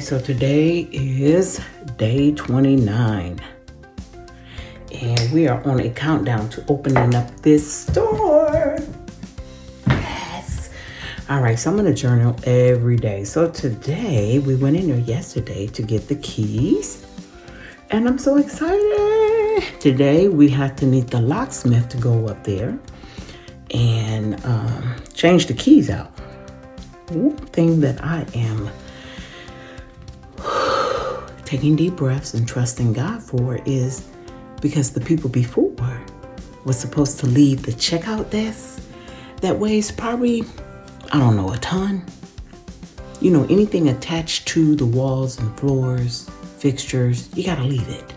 so today is day 29. And we are on a countdown to opening up this store. Yes. All right, so I'm going to journal every day. So today, we went in there yesterday to get the keys. And I'm so excited. Today, we have to meet the locksmith to go up there and change the keys out. One thing that I am taking deep breaths and trusting God for is because the people before was supposed to leave the checkout desk that weighs probably, I don't know, a ton. You know, anything attached to the walls and floors, fixtures, you gotta leave it.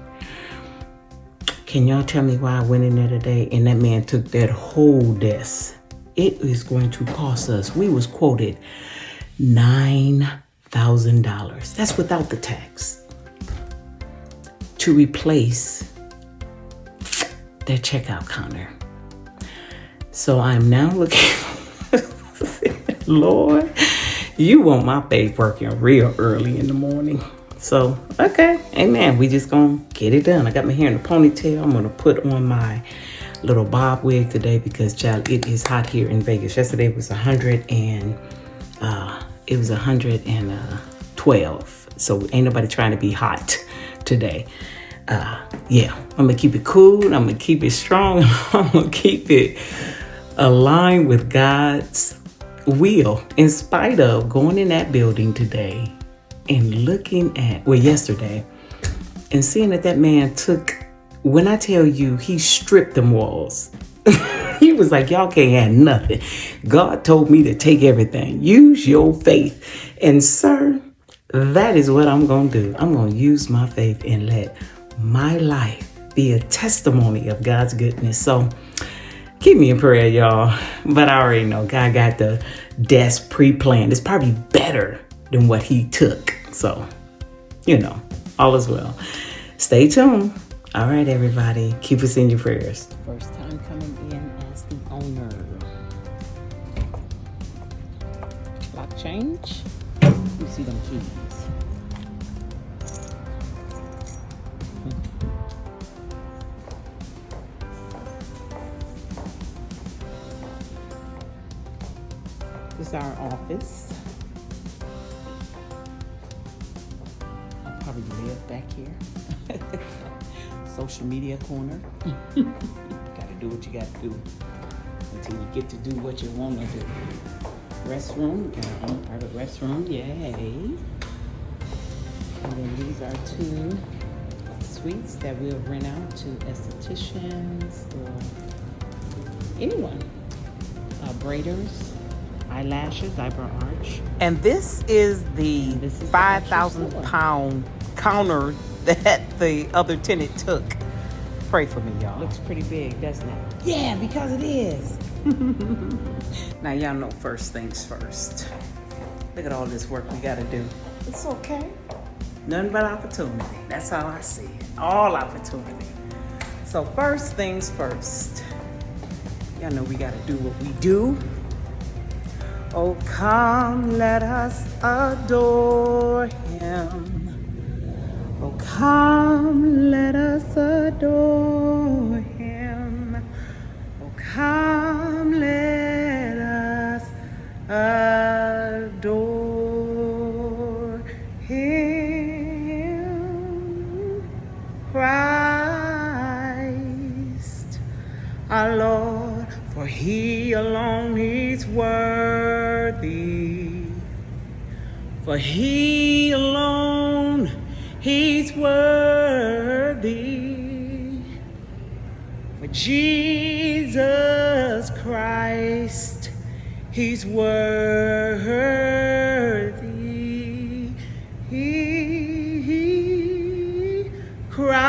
Can y'all tell me why I went in there today and that man took that whole desk? It is going to cost us, we was quoted $9,000. That's without the tax. To replace their checkout counter. So I'm now looking, Lord, you want my faith working real early in the morning. So, okay, amen. We just gonna get it done. I got my hair in a ponytail. I'm gonna put on my little bob wig today because, child, it is hot here in Vegas. Yesterday was 112. So ain't nobody trying to be hot today. Yeah, I'm gonna keep it cool. I'm gonna keep it strong. I'm gonna keep it aligned with God's will, in spite of going in that building today and looking at, yesterday, and seeing that man took, when I tell you, he stripped them walls. He was like, y'all can't have nothing. God told me to take everything. Use your faith. And sir, that is what I'm going to do. I'm going to use my faith and let my life be a testimony of God's goodness. So keep me in prayer, y'all. But I already know God got the desk pre-planned. It's probably better than what he took. So, you know, all is well. Stay tuned. All right, everybody. Keep us in your prayers. First time coming in as the owner. Lock change. You see them keys. This is our office. I'll probably live back here. Social media corner. Gotta do what you gotta do until you get to do what you want to do. Restroom, got our own private restroom, yay. And then these are 2 suites that we'll rent out to estheticians or anyone. Braiders, eyelashes, eyebrow arch. And this is the 5,000-pound counter that the other tenant took. Pray for me, y'all. Looks pretty big, doesn't it? Yeah, because it is. Now, y'all know first things first. Look at all this work we got to do. It's okay. Nothing but opportunity. That's how I see it. All opportunity. So first things first. Y'all know we got to do what we do. Oh, come, let us adore him. Oh, come, let us adore him. Oh, come, let us adore him. Christ, our Lord, for he alone is worthy. For he alone he's worthy. For Jesus Christ, he's worthy. Christ,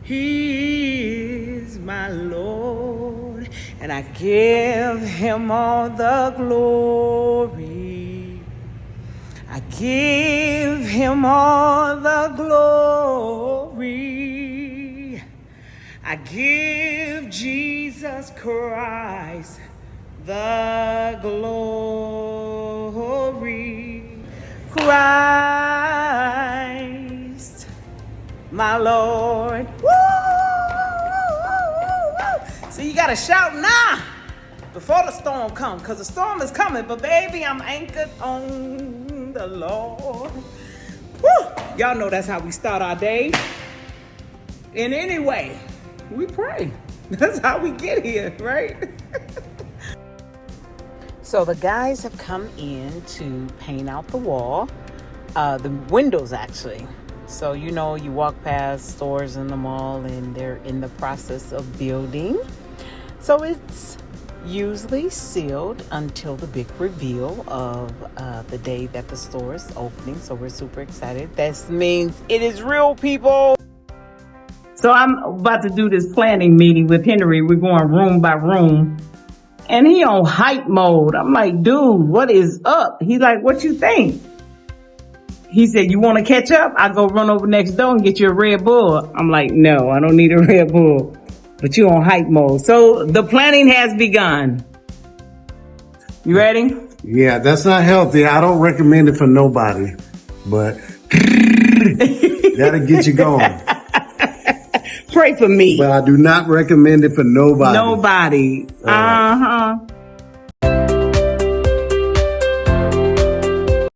he is my Lord, and I give him all the glory. I give him all the glory. I give Jesus Christ the glory. Christ, my Lord. Woo! See, you gotta shout now before the storm comes, because the storm is coming. But baby, I'm anchored on the Lord. Woo! Y'all know that's how we start our day. And anyway, we pray. That's how we get here, right? So the guys have come in to paint out the wall, the windows actually. So you know, you walk past stores in the mall and they're in the process of building. So it's usually sealed until the big reveal of the day that the store is opening. So we're super excited. That means it is real, people. So I'm about to do this planning meeting with Henry. We're going room by room. And he on hype mode. I'm like, dude, what is up? He's like, what you think? He said, you want to catch up? I go run over next door and get you a Red Bull. I'm like, no, I don't need a Red Bull. But you on hype mode. So the planning has begun. You ready? Yeah, that's not healthy. I don't recommend it for nobody. But that'll get you going. Pray for me. But I do not recommend it for nobody. Nobody. Uh-huh.